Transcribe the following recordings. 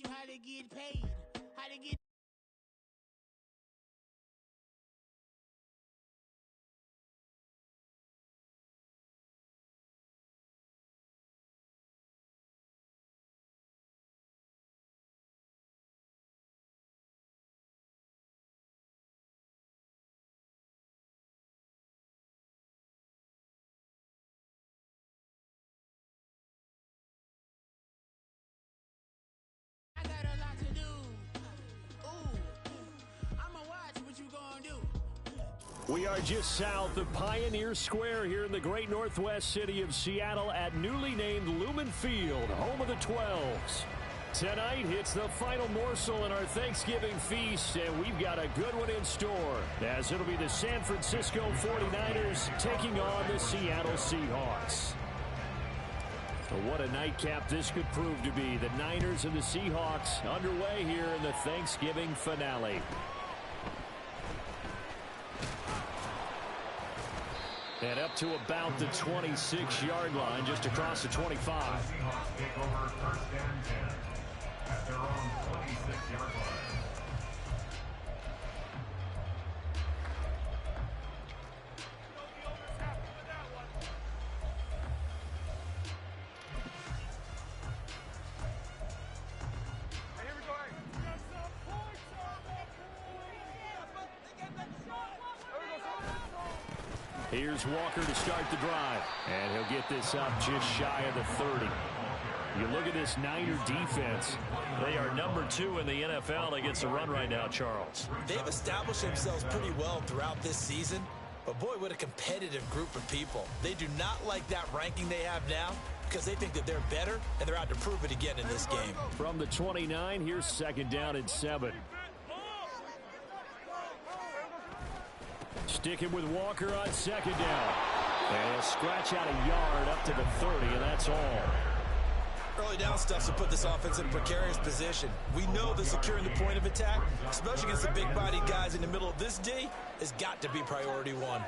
you how to get paid, how to get. I got a lot to do. Ooh, I'ma watch what you gonna do. We are just south of Pioneer Square here in the great northwest city of Seattle at newly named Lumen Field, home of the 12s. Tonight, it's the final morsel in our Thanksgiving feast, and we've got a good one in store, as it'll be the San Francisco 49ers taking on the Seattle Seahawks. What a nightcap this could prove to be. The Niners and the Seahawks underway here in the Thanksgiving finale. And up to about the 26-yard line, just across the 25. Seahawks take over first and 10 at their own 26-yard line. Here's Walker to start the drive, and he'll get this up just shy of the 30. You look at this Niner defense. They are number 2 in the NFL against the run right now, Charles. They've established themselves pretty well throughout this season, but boy, what a competitive group of people. They do not like that ranking they have now because they think that they're better, and they're out to prove it again in this game. From the 29, here's second down and 7. Sticking with Walker on second down. And he'll scratch out a yard up to the 30, and that's all. Early down stuff to put this offense in a precarious position. We know that securing the point of attack, especially against the big-bodied guys in the middle of this D, has got to be priority one.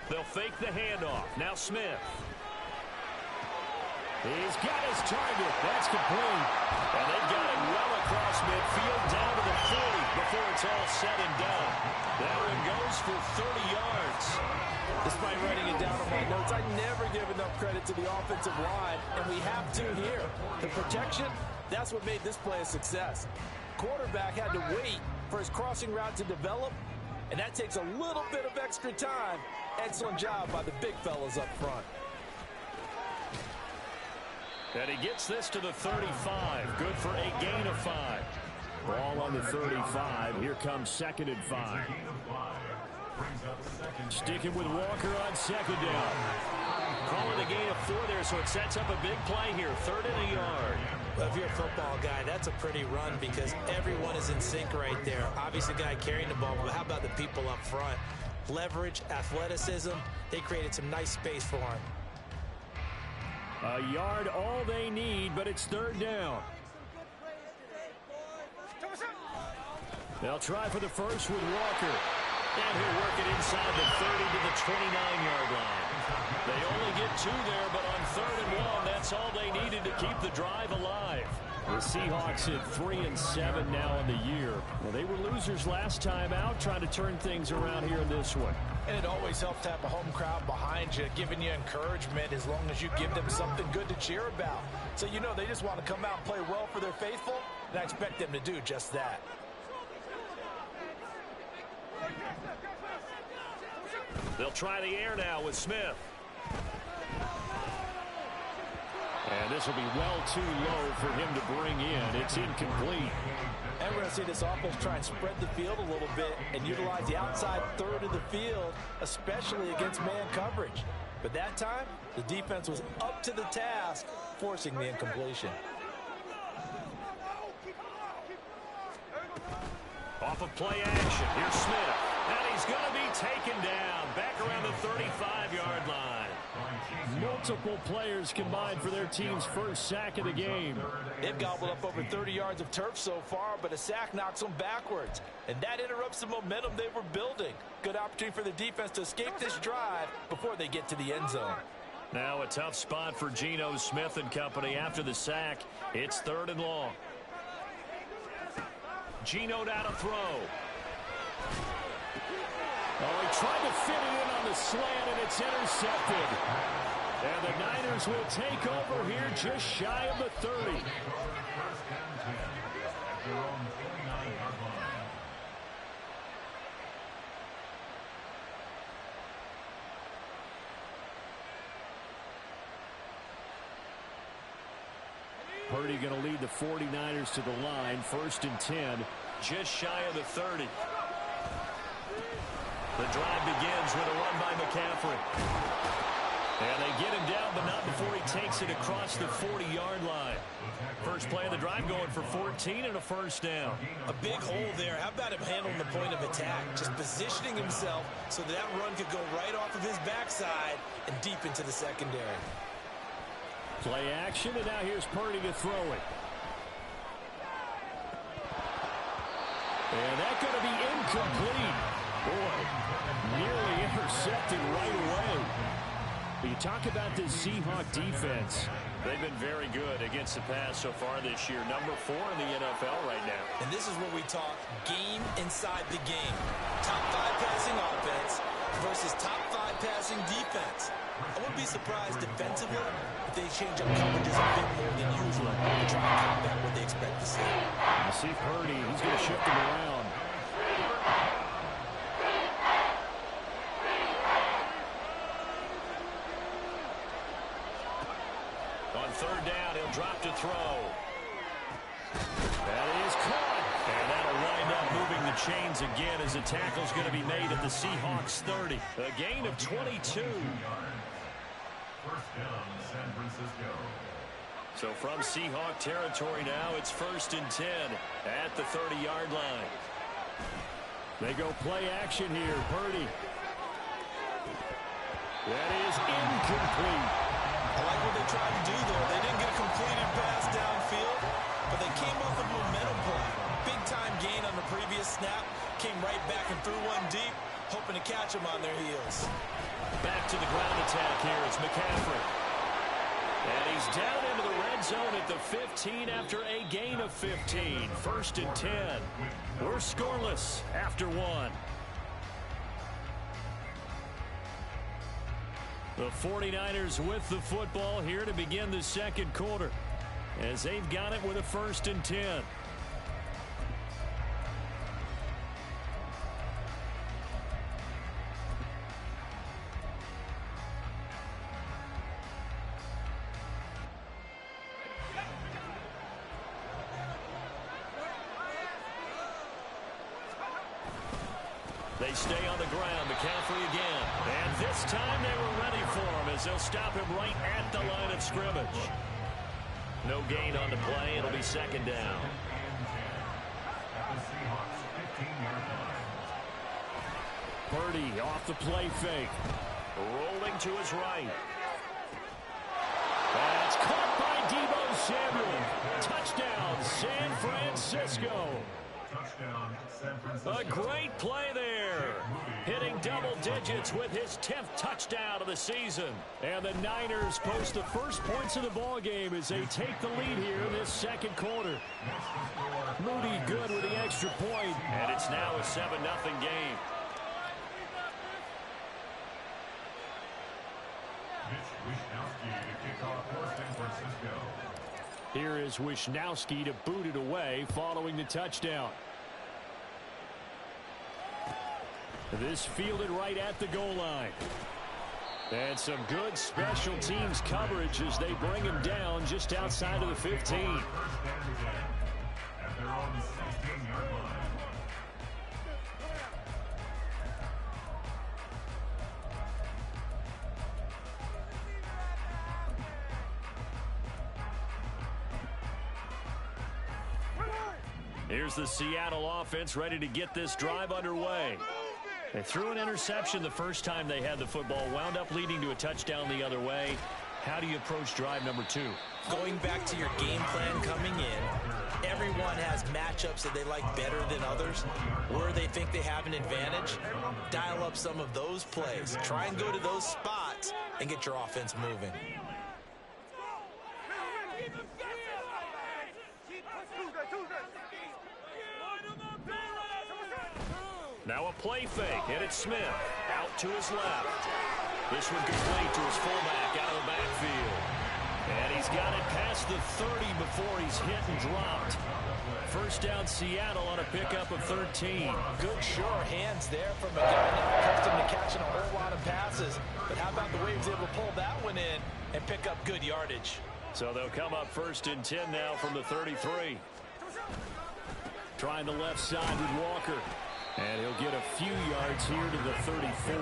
They'll fake the handoff. Now Smith. He's got his target. That's complete. And they've got it well across midfield down to the 40 before it's all said and done. That one goes for 30 yards. Despite writing it down on my notes, I never give enough credit to the offensive line, and we have to here. The protection, that's what made this play a success. Quarterback had to wait for his crossing route to develop, and that takes a little bit of extra time. Excellent job by the big fellas up front. And he gets this to the 35. Good for a gain of 5. Ball on the 35. Here comes second and 5. Sticking with Walker on second down. Calling the gain of 4 there, so it sets up a big play here. 3rd and a yard. Well, if you're a football guy, that's a pretty run because everyone is in sync right there. Obviously, the guy carrying the ball, but how about the people up front? Leverage, athleticism. They created some nice space for him. A yard all they need, but it's 3rd down. They'll try for the first with Walker. And he'll work it inside the 30 to the 29-yard line. They only get 2 there, but on 3rd and 1, that's all they needed to keep the drive alive. The Seahawks at 3-7 now in the year. Well, they were losers last time out, trying to turn things around here in this one. And it always helps to have a home crowd behind you, giving you encouragement as long as you give them something good to cheer about. So you know they just want to come out and play well for their faithful, and I expect them to do just that. They'll try the air now with Smith. And this will be well too low for him to bring in. It's incomplete. And we're going to see this offense try and spread the field a little bit and utilize the outside 3rd of the field, especially against man coverage. But that time, the defense was up to the task, forcing the incompletion. Off of play action, here's Smith. And he's going to be taken down back around the 35-yard line. Multiple players combined for their team's first sack of the game. They've gobbled up over 30 yards of turf so far, but a sack knocks them backwards. And that interrupts the momentum they were building. Good opportunity for the defense to escape this drive before they get to the end zone. Now a tough spot for Geno Smith and company after the sack. It's 3rd and long. Geno down to throw. Oh, he tried to fit it in on the slant, and it's intercepted. And the Niners will take over here just shy of the 30. Purdy going to lead the 49ers to the line. 1st and 10, just shy of the 30. The drive begins with a run by McCaffrey. And they get him down, but not before he takes it across the 40-yard line. First play of the drive going for 14 and a 1st down. A big hole there. How about him handling the point of attack? Just positioning himself so that run could go right off of his backside and deep into the secondary. Play action, and now here's Purdy to throw it. And that's going to be incomplete. Boy, nearly intercepted right away. You talk about this Seahawk defense. They've been very good against the pass so far this year. Number 4 in the NFL right now. And this is where we talk game inside the game. Top 5 passing offense versus top 5 passing defense. I wouldn't be surprised defensively if they change up coverages a bit more than usual to try and combat what they expect to see. You see Purdy, he's going to shift him around. On 3rd down, he'll drop to throw. That is caught. And that'll wind up moving the chains again as the tackle's going to be made at the Seahawks 30. A gain of 22. 1st down, San Francisco. So from Seahawk territory now, it's 1st and 10 at the 30-yard line. They go play action here. Purdy. That is incomplete. I like what they tried to do there. They didn't get a completed pass downfield, but they came off a momentum play. Big-time gain on the previous snap. Came right back and threw one deep, hoping to catch them on their heels. Back to the ground attack here. It's McCaffrey. And he's down into the red zone at the 15 after a gain of 15. 1st and 10. We're scoreless after 1. The 49ers with the football here to begin the 2nd quarter, as they've got it with a 1st and 10. They stay on the ground. McCaffrey again. And this time they were ready for him as they'll stop him right at the line of scrimmage. No gain on the play. It'll be 2nd down. Purdy off the play fake. Rolling to his right. That's caught by Deebo Samuel. Touchdown, San Francisco. A great play there. Hitting double digits with his 10th touchdown of the season. And the Niners post the first points of the ball game as they take the lead here in this 2nd quarter. Moody good with the extra point, and it's now a 7-0 game. Here is Wisnowski to boot it away following the touchdown. This fielded right at the goal line. And some good special teams coverage as they bring him down just outside of the 15. Here's the Seattle offense ready to get this drive underway. They threw an interception the first time they had the football, wound up leading to a touchdown the other way. How do you approach drive number 2? Going back to your game plan coming in, everyone has matchups that they like better than others, where they think they have an advantage. Dial up some of those plays. Try and go to those spots and get your offense moving. Now a play fake, and it's Smith out to his left. This one complete to his fullback out of the backfield. And he's got it past the 30 before he's hit and dropped. First down Seattle on a pickup of 13. Good sure hands there from a guy not accustomed to catching a whole lot of passes. But how about the way he was able to pull that one in and pick up good yardage? So they'll come up 1st and 10 now from the 33. Trying the left side with Walker. And he'll get a few yards here to the 34.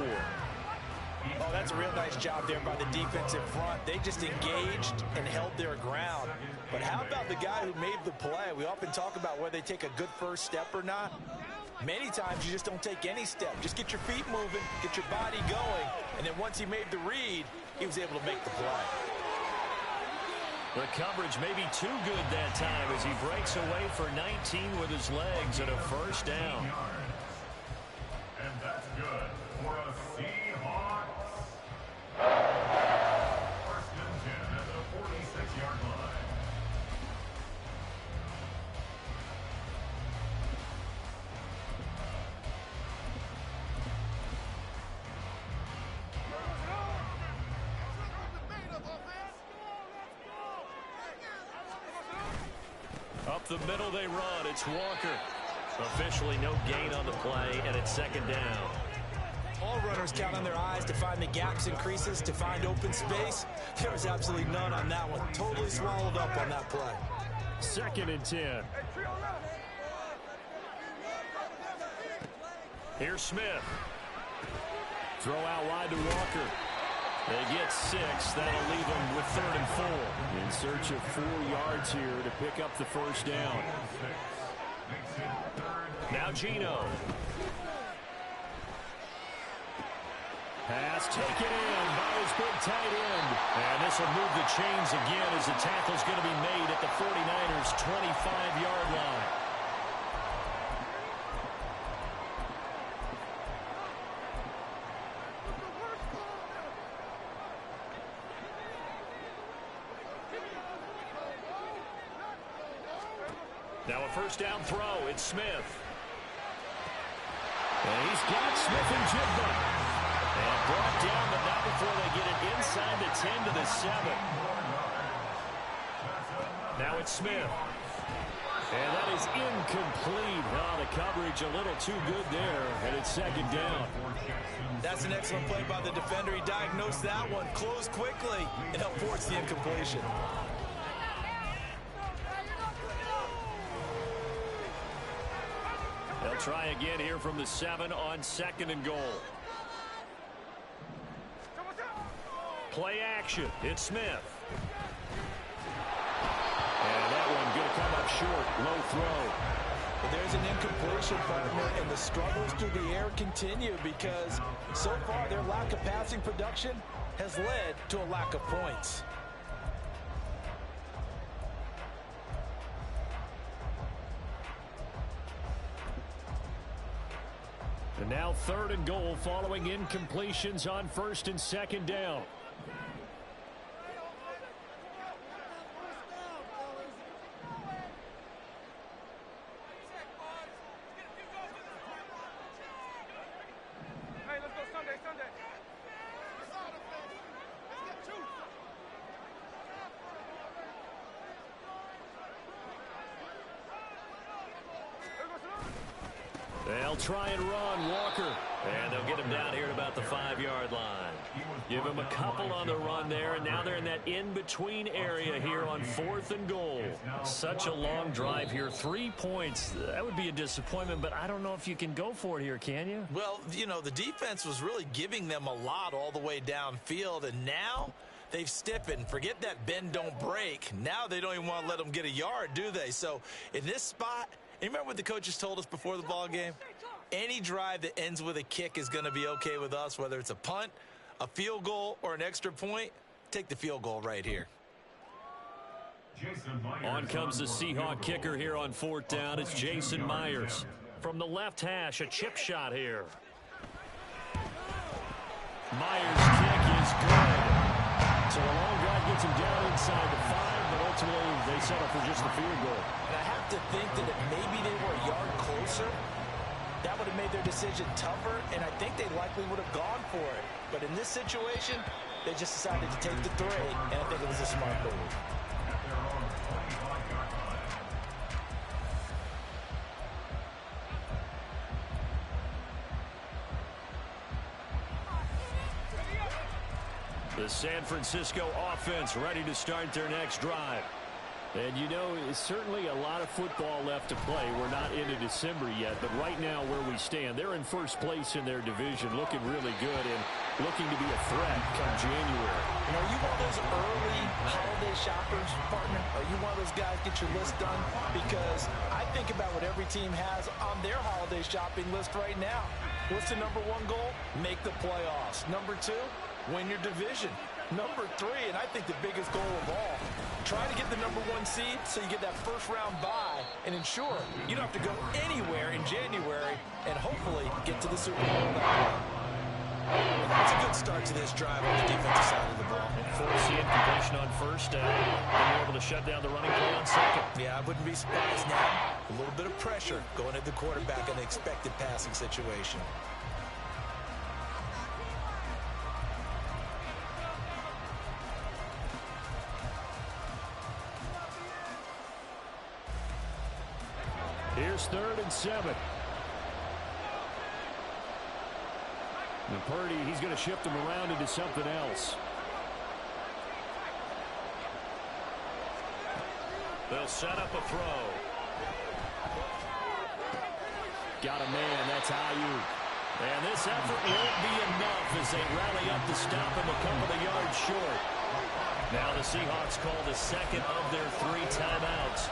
Oh, that's a real nice job there by the defensive front. They just engaged and held their ground. But how about the guy who made the play? We often talk about whether they take a good first step or not. Many times you just don't take any step. Just get your feet moving, get your body going, and then once he made the read, he was able to make the play. The coverage may be too good that time as he breaks away for 19 with his legs and a first down. And that's good for a Seahawks. 1st and 10 at the 46-yard line. Up the middle they run. It's Walker. Officially no gain on the play, and it's 2nd down. All runners count on their eyes to find the gaps and creases, to find open space. There was absolutely none on that one. Totally swallowed up on that play. 2nd and 10. Here's Smith. Throw out wide to Walker. They get 6. That'll leave them with 3rd and 4. In search of 4 yards here to pick up the first down. Now Gino. Pass taken in by his big tight end. And this will move the chains again as the tackle's going to be made at the 49ers' 25-yard line. Now a first down throw. It's Smith. And he's got Smith and Jigba. And brought down, but not before they get it inside the 10 to the 7. Now it's Smith. And that is incomplete. Oh, the coverage a little too good there. And it's 2nd down. That's an excellent play by the defender. He diagnosed that one, closed quickly, and helped force the incompletion. They'll try again here from the 7 on 2nd and goal. Play action. It's Smith. And that one going to come up short. Low throw. But there's an incompletion, partner, and the struggles through the air continue because so far their lack of passing production has led to a lack of points. And now 3rd and goal following incompletions on 1st and 2nd down. They'll try and run Walker. And they'll get him down here at about the 5-yard line. Give him a couple on the run there, and now they're in that in-between area here on 4th and goal. Such a long drive here. 3 points. That would be a disappointment, but I don't know if you can go for it here, can you? Well, you know, the defense was really giving them a lot all the way downfield, and now they've stiffened. Forget that bend, don't break. Now they don't even want to let them get a yard, do they? So in this spot, you remember what the coaches told us before the ball game? Any drive that ends with a kick is going to be okay with us, whether it's a punt, a field goal, or an extra point. take the field goal right here. On comes the Seahawk kicker here on 4th down. It's Jason Myers. From the left hash, a chip shot here. Myers' kick is good. So the long drive gets him down inside the 5, but ultimately they settle for just the field goal. And I have to think that if maybe they were a yard closer, that would have made their decision tougher, and I think they likely would have gone for it. But in this situation, they just decided to take the 3, and I think it was a smart move. The San Francisco offense ready to start their next drive. And you know, it's certainly a lot of football left to play. We're not into December yet, but right now where we stand, they're in first place in their division, looking really good and looking to be a threat come January. And are you one of those early holiday shoppers, partner? Are you one of those guys get your list done? Because I think about what every team has on their holiday shopping list right now. What's the number 1 goal? Make the playoffs. Number 2, win your division. Number 3, and I think the biggest goal of all, try to get the number 1 seed so you get that first-round bye and ensure you don't have to go anywhere in January and hopefully get to the Super Bowl that way. It's a good start to this drive on the defensive side of the ball. Force the incompletion on 1st down. They're able to shut down the running play on 2nd. Yeah, I wouldn't be surprised now. A little bit of pressure going at the quarterback in the expected passing situation. Here's 3rd and 7. And Purdy, he's going to shift him around into something else. They'll set up a throw. Got a man, that's Ayuk. And this effort won't be enough as they rally up to stop him a couple of yards short. Now the Seahawks call the 2nd of their 3 timeouts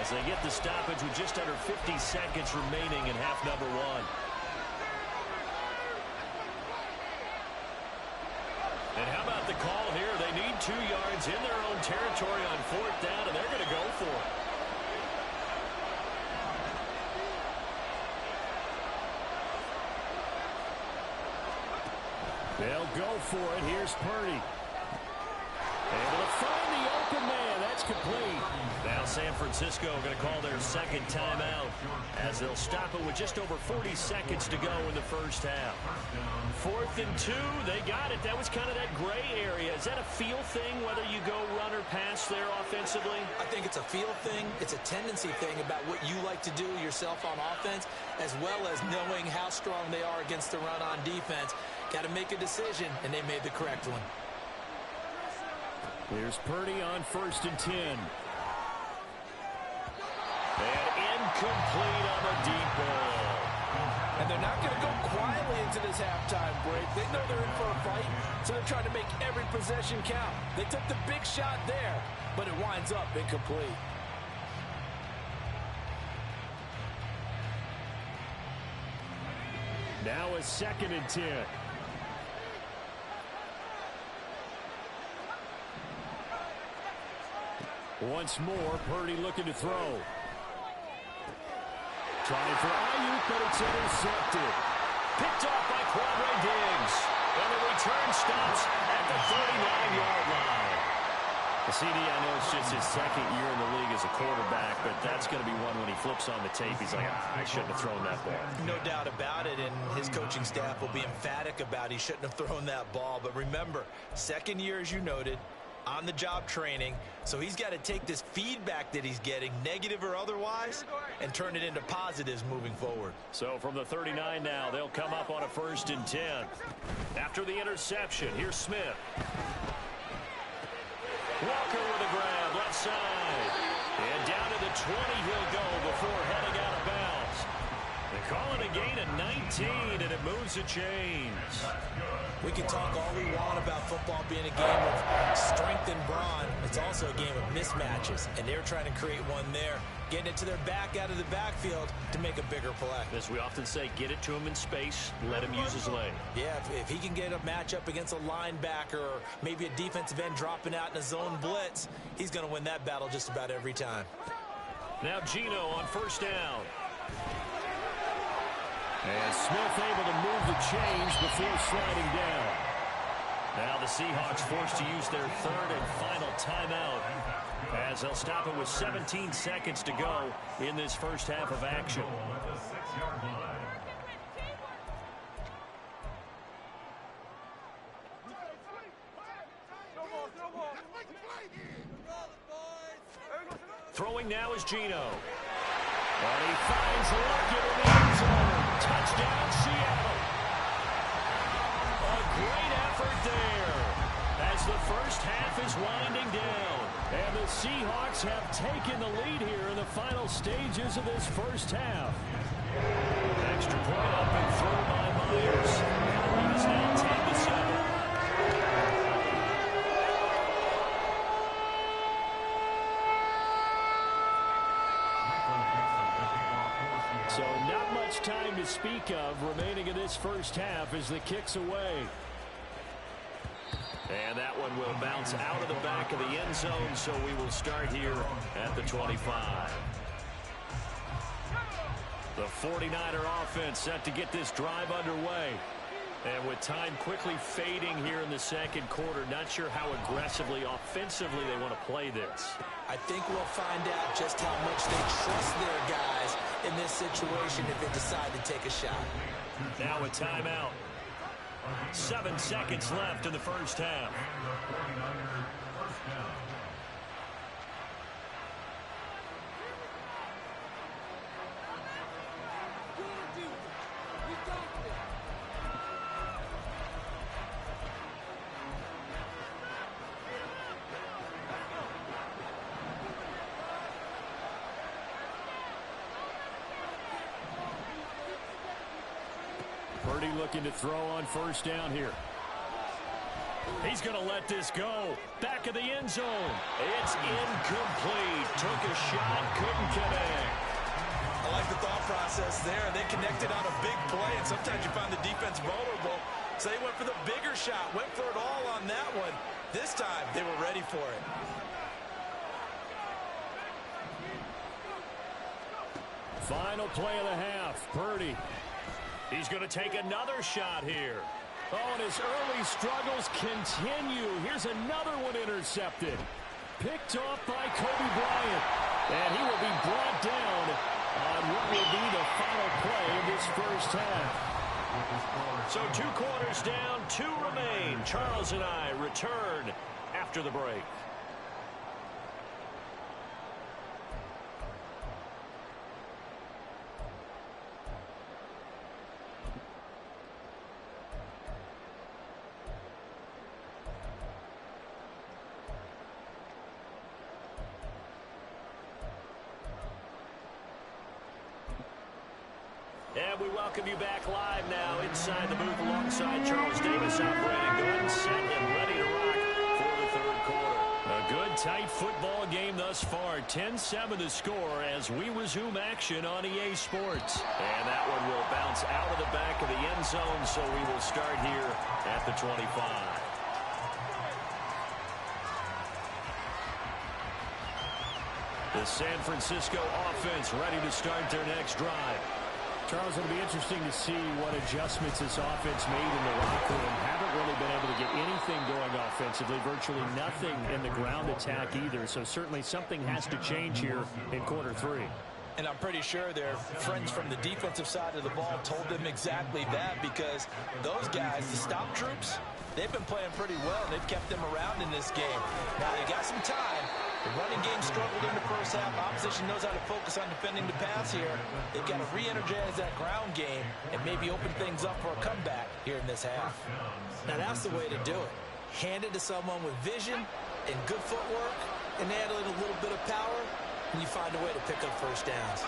as they get the stoppage with just under 50 seconds remaining in half number 1. And how about the call here? They need 2 yards in their own territory on 4th down, and they're going to go for it. They'll go for it. Here's Purdy. Able to find the open man. That's complete. Now San Francisco going to call their 2nd timeout as they'll stop it with just over 40 seconds to go in the first half. 4th and 2. They got it. That was kind of that gray area. Is that a feel thing, whether you go run or pass there offensively? I think it's a feel thing. It's a tendency thing about what you like to do yourself on offense, as well as knowing how strong they are against the run on defense. Got to make a decision, and they made the correct one. Here's Purdy on 1st and 10. And incomplete on the deep ball. And they're not going to go quietly into this halftime break. They know they're in for a fight, so they're trying to make every possession count. They took the big shot there, but it winds up incomplete. Now a 2nd and 10. Once more, Purdy looking to throw. Trying for Ayuk, but it's intercepted. Picked off by Quadre Diggs. And the return stops at the 39-yard line. The CD, I know it's just his 2nd year in the league as a quarterback, but that's going to be one when he flips on the tape. He's like, I shouldn't have thrown that ball. No doubt about it, and his coaching staff will be emphatic about he shouldn't have thrown that ball. But remember, 2nd year, as you noted, on-the-job training, so he's got to take this feedback that he's getting, negative or otherwise, and turn it into positives moving forward. So from the 39 now, they'll come up on a 1st and 10. After the interception, here's Smith. Walker with a grab, left side. And down to the 20 he'll go before heading out of bounds. They call it a gain of 19, and it moves the chains. We can talk all we want about football being a game of strength and brawn. It's it's also a game of mismatches, and they're trying to create one there, getting it to their back out of the backfield to make a bigger play. As we often say, get it to him in space, let him use his leg. Yeah, if he can get a matchup against a linebacker or maybe a defensive end dropping out in a zone blitz, he's going to win that battle just about every time. Now Geno on first down. And Smith able to move the change before sliding down. Now the Seahawks forced to use their third and final timeout, as they'll stop it with 17 seconds to go in this first half of action. Throwing now is Geno. And he finds Luckett in the end zone. Touchdown, Seattle. A great effort there as the first half is winding down. And the Seahawks have taken the lead here in the final stages of this first half. Extra point up and through by Myers. It is now 10-7. So not much time to speak of remaining in this first half as the kick's away. And that one will bounce out of the back of the end zone, so we will start here at the 25. The 49er offense set to get this drive underway. And with time quickly fading here in the second quarter, not sure how aggressively, offensively they want to play this. I think we'll find out just how much they trust their guys in this situation if they decide to take a shot. Now a timeout. 7 seconds left in the first half. Purdy looking to throw on first down here. He's going to let this go. Back of the end zone. It's incomplete. Took a shot, couldn't connect. I like the thought process there. They connected on a big play, and sometimes you find the defense vulnerable. So they went for the bigger shot, went for it all on that one. This time, they were ready for it. Final play of the half. Purdy. He's going to take another shot here. Oh, and his early struggles continue. Here's another one intercepted. Picked off by Kobe Bryant. And he will be brought down on what will be the final play of this first half. So 2 quarters down, 2 remain. Charles and I return after the break. And we welcome you back live now inside the booth alongside Charles Davis. I'm Brandon Gordon, set and ready to rock for the third quarter. A good, tight football game thus far. 10-7 the score as we resume action on EA Sports. And that one will bounce out of the back of the end zone, so we will start here at the 25. The San Francisco offense ready to start their next drive. Charles, it'll be interesting to see what adjustments this offense made in the locker room. Haven't really been able to get anything going offensively, virtually nothing in the ground attack either. So certainly something has to change here in quarter 3. And I'm pretty sure their friends from the defensive side of the ball told them exactly that, because those guys, the stop troops, they've been playing pretty well, and they've kept them around in this game. Now, they got some time. The running game struggled in the first half. Opposition knows how to focus on defending the pass here. They've got to re-energize that ground game and maybe open things up for a comeback here in this half. Now, that's the way to do it. Hand it to someone with vision and good footwork, and add in a little bit of power, and you find a way to pick up first downs.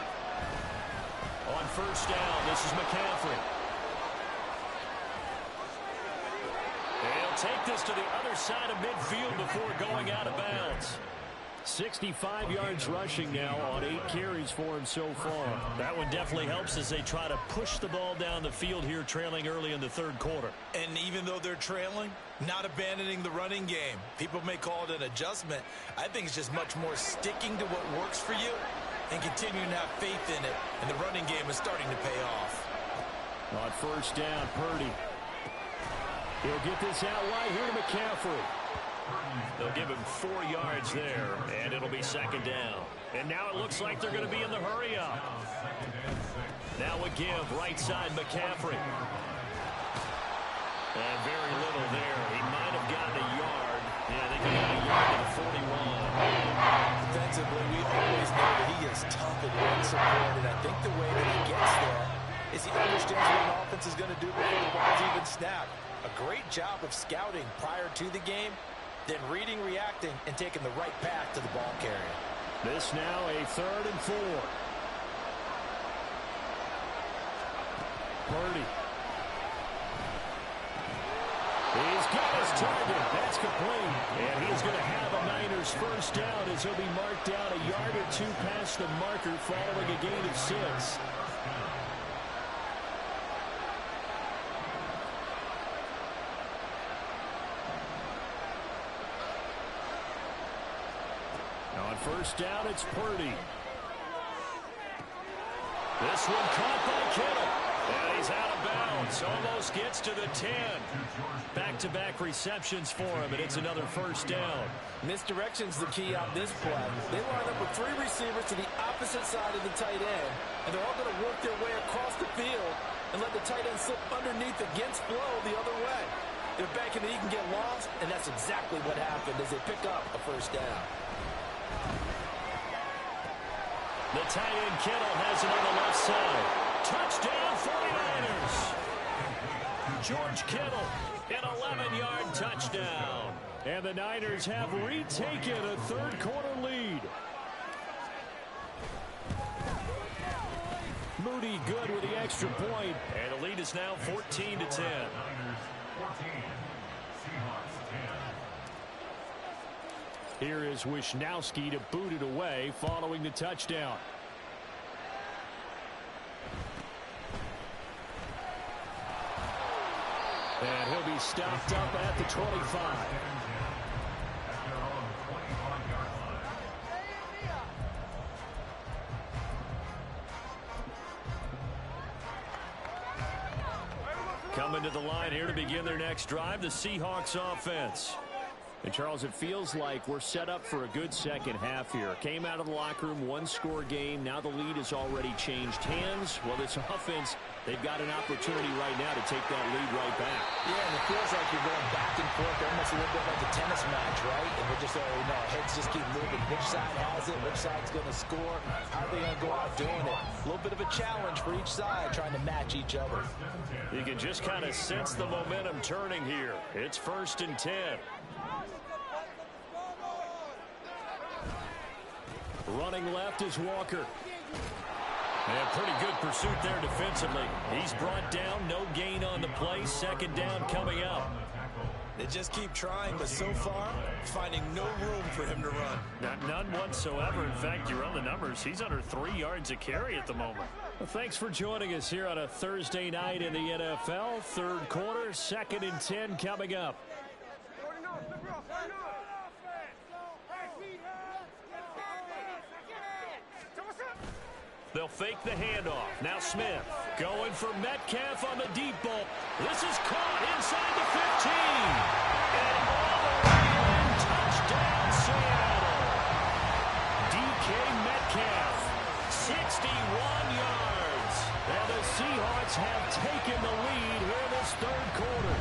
On first down, this is McCaffrey. He'll take this to the other side of midfield before going out of bounds. 65 yards rushing now on 8 carries for him so far. That one definitely helps as they try to push the ball down the field here, trailing early in the third quarter. And even though they're trailing, not abandoning the running game. People may call it an adjustment. I think it's just much more sticking to what works for you and continuing to have faith in it. And the running game is starting to pay off. On first down, Purdy. He'll get this out wide here to McCaffrey. They'll give him 4 yards there, and it'll be second down. And now it looks like they're going to be in the hurry-up. Now a give, right side McCaffrey. And very little there. He might have gotten a yard. Yeah, I think he got a yard to the 41. Defensively, we always know that he is tough and run support, and I think the way that he gets there is he understands what an offense is going to do before the ball's even snapped. A great job of scouting prior to the game, then reading, reacting, and taking the right path to the ball carrier. This now a 3rd and 4. Purdy. He's got his target. That's complete. And he's going to have a Niners first down as he'll be marked down a yard or 2 past the marker following a gain of 6. On first down, it's Purdy. This one caught by Kittle. And he's out of bounds. Almost gets to the 10. Back-to-back receptions for him, and it's another first down. Misdirection's the key on this play. They line up with 3 receivers to the opposite side of the tight end, and they're all going to work their way across the field and let the tight end slip underneath against flow the other way. They're banking that he can get lost, and that's exactly what happened as they pick up a first down. The tight end Kittle has it on the left side. Touchdown 49ers. George Kittle, an 11-yard touchdown. And the Niners have retaken a third quarter lead. Moody good with the extra point. And the lead is now 14-10. Niners 14, Seahawks 10. Here is Wisnowski to boot it away following the touchdown. And he'll be stopped up at the 25. Coming to the line here to begin their next drive, the Seahawks offense. And, Charles, it feels like we're set up for a good second half here. Came out of the locker room, 1-score game. Now the lead has already changed hands. Well, this offense, they've got an opportunity right now to take that lead right back. Yeah, and it feels like you're going back and forth, almost a little bit like a tennis match, right? And we're just, heads just keep moving. Which side has it? Which side's going to score? How are they going to go out doing it? A little bit of a challenge for each side, trying to match each other. You can just kind of sense the momentum turning here. It's 1st and 10. Running left is Walker. And pretty good pursuit there defensively. He's brought down, no gain on the play. Second down coming up. They just keep trying, but so far, finding no room for him to run. None whatsoever. In fact, you run the numbers. He's under 3 yards a carry at the moment. Well, thanks for joining us here on a Thursday night in the NFL. Third quarter, 2nd and 10 coming up. They'll fake the handoff. Now Smith going for Metcalf on the deep ball. This is caught inside the 15. And all the way in. Touchdown, Seattle. DK Metcalf, 61 yards. And the Seahawks have taken the lead here in this third quarter.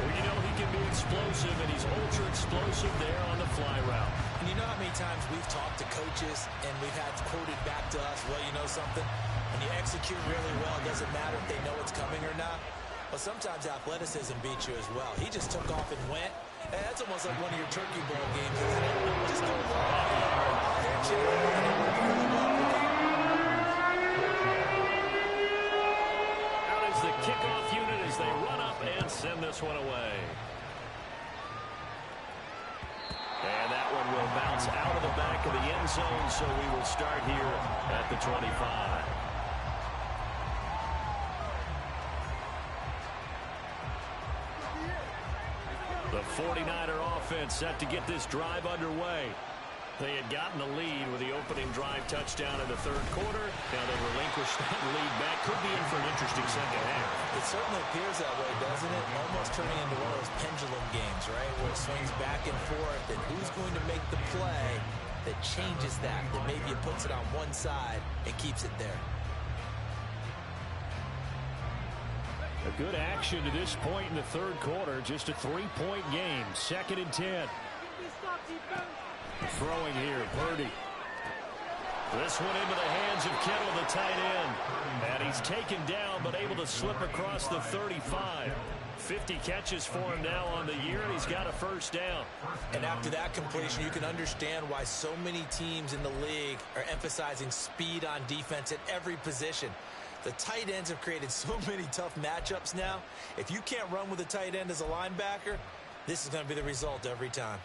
Well, you know he can be explosive, and he's ultra explosive there on the fly route. And you know how many times we've talked to coaches and we've had quoted back to us, well, you know something? When you execute really well, it doesn't matter if they know it's coming or not. But sometimes athleticism beats you as well. He just took off and went. And that's almost like one of your turkey bowl games, isn't it? Just go long. Out as the kickoff unit is as they run up and send this one away. And that one will bounce out of the back of the end zone, so we will start here at the 25. The 49er offense set to get this drive underway. They had gotten the lead with the opening drive touchdown in the third quarter. Now they relinquish that lead back. Could be in for an interesting second half. It certainly appears that way, doesn't it? Almost turning into one of those pendulum games, right, where it swings back and forth, and who's going to make the play that changes that maybe it puts it on one side and keeps it there. A good action to this point in the third quarter. Just a 3-point game. 2nd and 10. Throwing here, Purdy. This one into the hands of Kittle, the tight end. And he's taken down, but able to slip across the 35. 50 catches for him now on the year, and he's got a first down. And after that completion, you can understand why so many teams in the league are emphasizing speed on defense at every position. The tight ends have created so many tough matchups now. If you can't run with a tight end as a linebacker, this is going to be the result every time.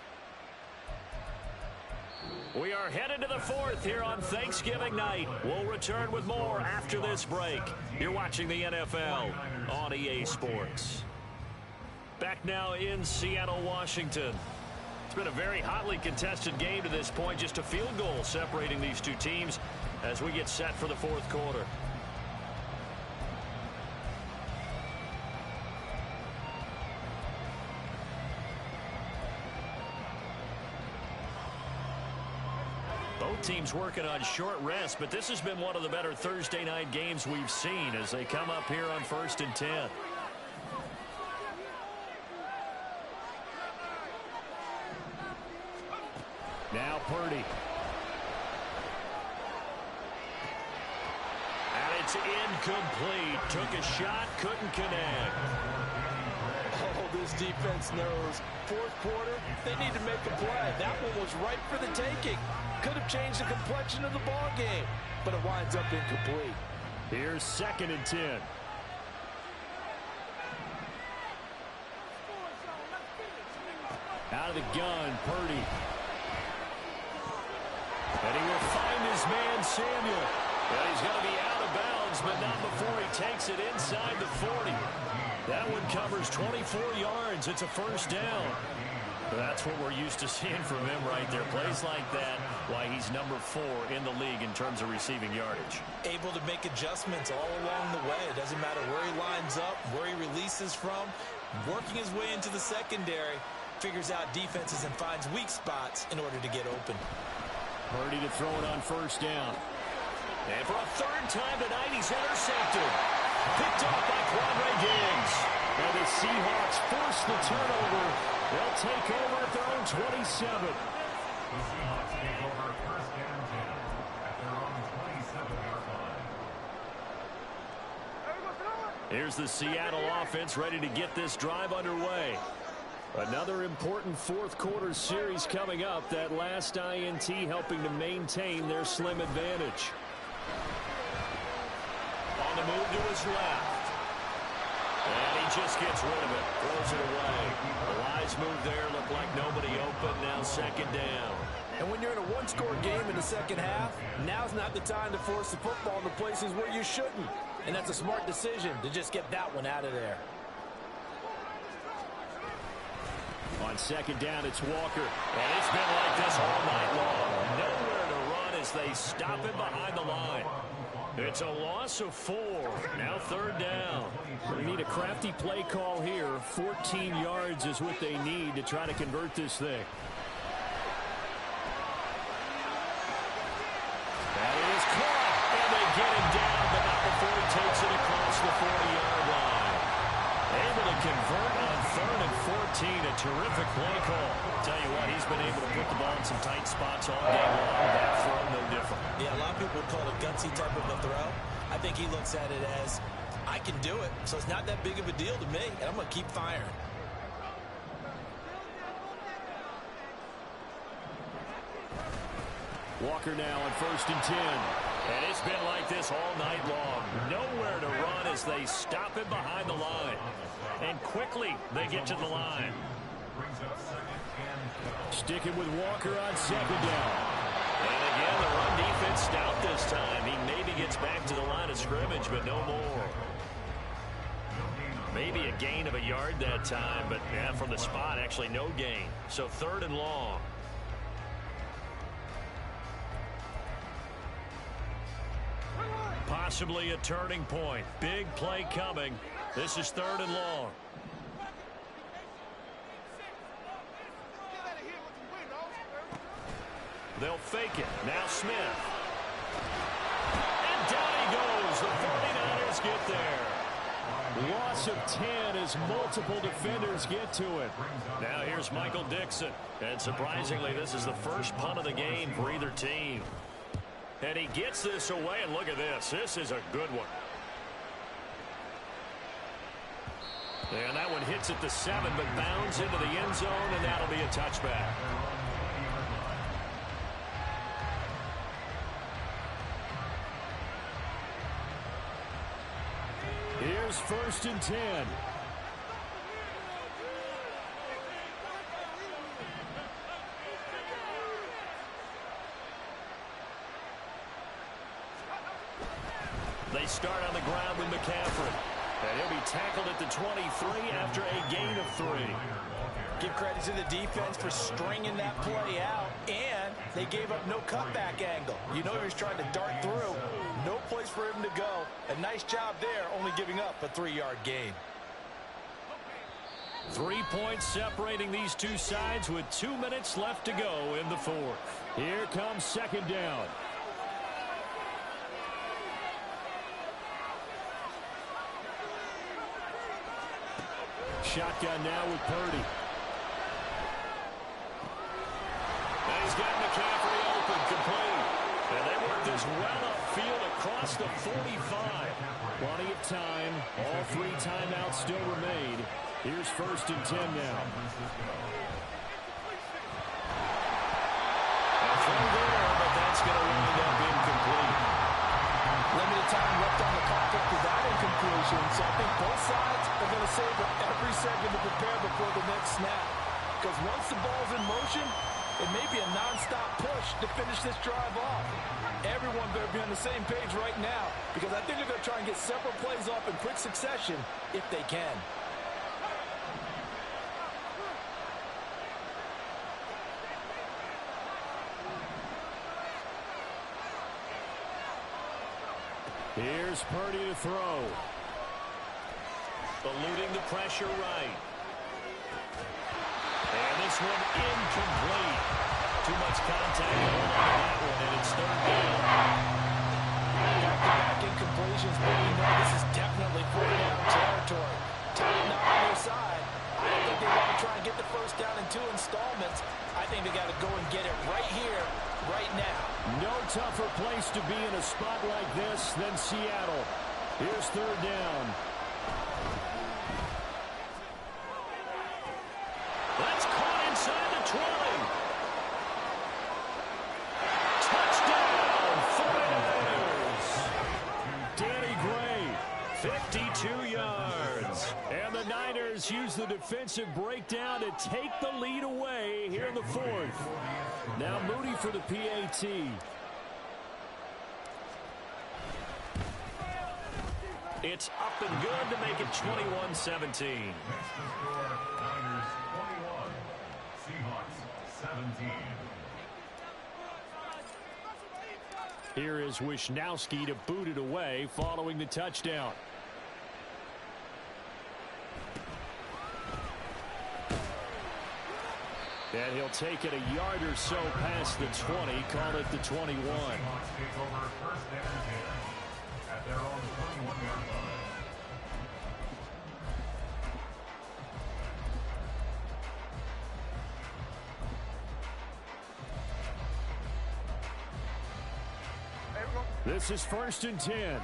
We are headed to the fourth here on Thanksgiving night. We'll return with more after this break. You're watching the NFL on EA Sports. Back now in Seattle, Washington. It's been a very hotly contested game to this point. Just a field goal separating these two teams as we get set for the fourth quarter. Both teams working on short rest, but this has been one of the better Thursday night games we've seen as they come up here on 1st and 10. Now Purdy. And it's incomplete. Took a shot, couldn't connect. Oh, this defense knows. Fourth quarter, they need to make a play. That one was ripe for the taking. Could have changed the complexion of the ball game, but it winds up incomplete. Here's 2nd and 10. Out of the gun, Purdy. And he will find his man, Samuel. And he's going to be out of bounds, but not before he takes it inside the 40. That one covers 24 yards. It's a first down. That's what we're used to seeing from him right there. Plays like that, why he's number 4 in the league in terms of receiving yardage. Able to make adjustments all along the way. It doesn't matter where he lines up, where he releases from. Working his way into the secondary, figures out defenses and finds weak spots in order to get open. Purdy to throw it on first down. And for a third time tonight, he's intercepted. Picked off by Quandre Diggs. And the Seahawks force the turnover. They'll take over at their own 27. The Seahawks take over 1st and 10 at their own 27-yard line. Here's the Seattle offense ready to get this drive underway. Another important fourth quarter series coming up. That last INT helping to maintain their slim advantage. On the move to his left. And he just gets rid of it. Throws it away. The Lions move there. Look like nobody open. Now 2nd down. And when you're in a one-score game in the second half, now's not the time to force the football into places where you shouldn't. And that's a smart decision to just get that one out of there. On 2nd down, it's Walker. And it's been like this all night long. Nowhere to run as they stop him behind the line. It's a loss of 4. Now 3rd down. They need a crafty play call here. 14 yards is what they need to try to convert this thing. That is caught. And they get him down, but not before he takes it across the 40-yard line. Able to convert on 3rd and 14. A terrific play call. Tell you what, he's been able to put the ball in some tight spots all game long. That throw, no different. Yeah, a lot of people would call it a gutsy type of a throw. I think he looks at it as, I can do it, so it's not that big of a deal to me, and I'm going to keep firing. Walker now on 1st and 10. And it's been like this all night long. Nowhere to run as they stop him behind the line. And quickly they get to the line. Sticking with Walker on second down. And again, the run defense stout this time. He maybe gets back to the line of scrimmage, but no more. Maybe a gain of a yard that time, but yeah, from the spot, actually no gain. So 3rd and long. Possibly a turning point. Big play coming. This is 3rd and long. They'll fake it. Now Smith. And down he goes. The 49ers get there. Loss of 10 as multiple defenders get to it. Now here's Michael Dixon. And surprisingly, this is the first punt of the game for either team. And he gets this away, and look at this. This is a good one. And that one hits at the 7, but bounds into the end zone, and that'll be a touchback. Here's 1st and 10. They start on the ground with McCaffrey. And he'll be tackled at the 23 after a gain of 3. Give credit to the defense for stringing that play out, and they gave up no cutback angle. You know he was trying to dart through. No place for him to go. A nice job there, only giving up a 3-yard gain. 3 points separating these two sides with 2 minutes left to go in the 4th. Here comes 2nd down. Shotgun now with Purdy. And he's got McCaffrey open, complete. And they work this well upfield across the 45. Plenty of time. All 3 timeouts still remain. Here's 1st and 10 now. And from there, but that's going to wind up incomplete. Limited time left on the clock after that incompletion, so I think both sides are going to savor every second to prepare before the next snap. Because once the ball's in motion, it may be a non-stop push to finish this drive off. Everyone better be on the same page right now, because I think they're going to try and get several plays off in quick succession if they can. Here's Purdy to throw. Eluding the pressure right. And this one incomplete. Too much contact on that one, and it's 3rd down. Back-to-back incompletions, but we know this is definitely 4th down territory. Time not on their side. I don't think they want to try and get the 1st down in 2 installments. I think they got to go and get it right here, right now. No tougher place to be in a spot like this than Seattle. Here's 3rd down. That's caught inside the 20. Touchdown, 49ers. Danny Gray, 52 yards. And the Niners use the defensive breakdown to take the lead away here in the 4th. Now Moody for the PAT. It's up and good to make it 21-17. Here is Wisnowski to boot it away following the touchdown. And he'll take it a yard or so past the 20, call it the 21. This is 1st and 10.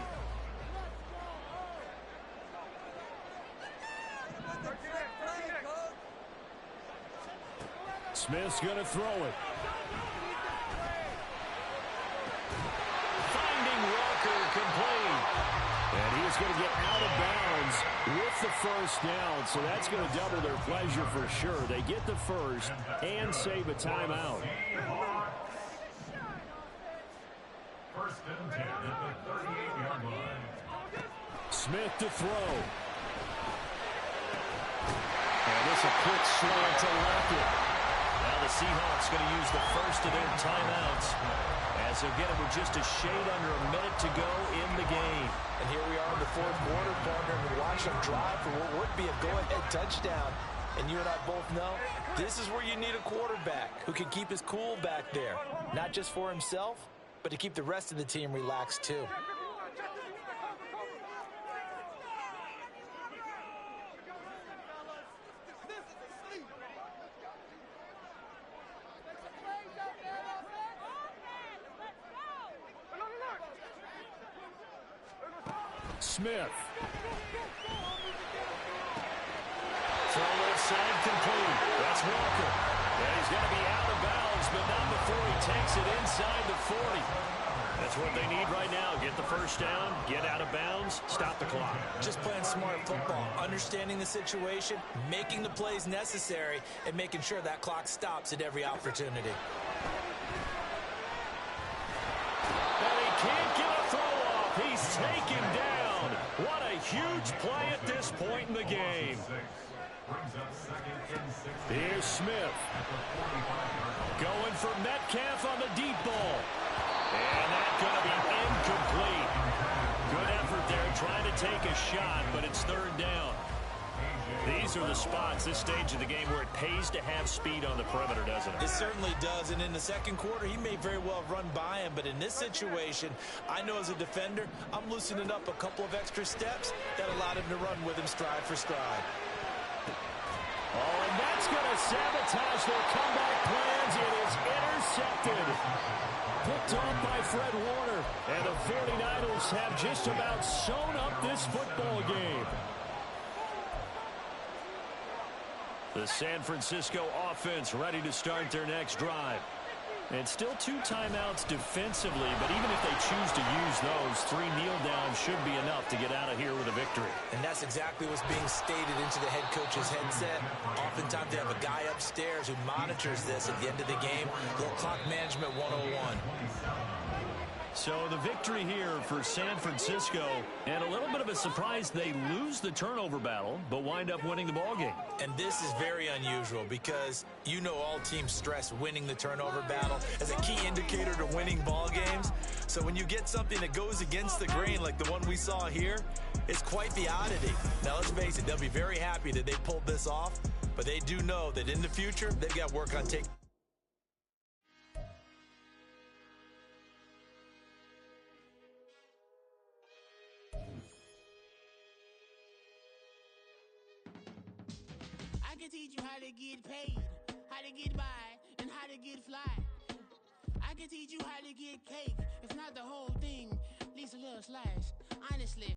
Smith's going to throw it. Finding is going to get out of bounds with the first down, so that's going to double their pleasure for sure. They get the first and save a timeout. First and 10 at the 38-yard line. Smith to throw. And this a quick slant to Lockett. Now the Seahawks going to use the first of their timeouts as they'll get it with just a shade under a minute to go in the game. And here we are in the fourth quarter, partner, and watch them drive for what would be a go-ahead touchdown. And you and I both know this is where you need a quarterback who can keep his cool back there, not just for himself, but to keep the rest of the team relaxed too. Smith. Throw left side complete. That's Walker. And he's going to be out of bounds, but not before he takes it inside the 40. That's what they need right now. Get the first down, get out of bounds, stop the clock. Just playing smart football, understanding the situation, making the plays necessary, and making sure that clock stops at every opportunity. And he can't get a throw off. He's taken down. What a huge play at this point in the game. Here's Smith. Going for Metcalf on the deep ball. And that's going to be incomplete. Good effort there trying to take a shot, but it's third down. These are the spots, this stage of the game, where it pays to have speed on the perimeter, doesn't it? It certainly does, and in the second quarter, he may very well run by him, but in this situation, I know as a defender, I'm loosening up a couple of extra steps that allowed him to run with him stride for stride. Oh, and that's going to sabotage their comeback plans. It is intercepted. Picked off by Fred Warner, and the 49ers have just about sewn up this football game. The San Francisco offense ready to start their next drive. And still 2 timeouts defensively, but even if they choose to use those, 3 kneel downs should be enough to get out of here with a victory. And that's exactly what's being stated into the head coach's headset. Oftentimes they have a guy upstairs who monitors this at the end of the game. Little clock management 101. So the victory here for San Francisco, and a little bit of a surprise, they lose the turnover battle, but wind up winning the ballgame. And this is very unusual because you know all teams stress winning the turnover battle as a key indicator to winning ball games. So when you get something that goes against the grain like the one we saw here, it's quite the oddity. Now let's face it, they'll be very happy that they pulled this off, but they do know that in the future, they've got work on taking. I can teach you how to get paid, how to get by, and how to get fly. I can teach you how to get cake, if not the whole thing, at least a little slice. Honestly.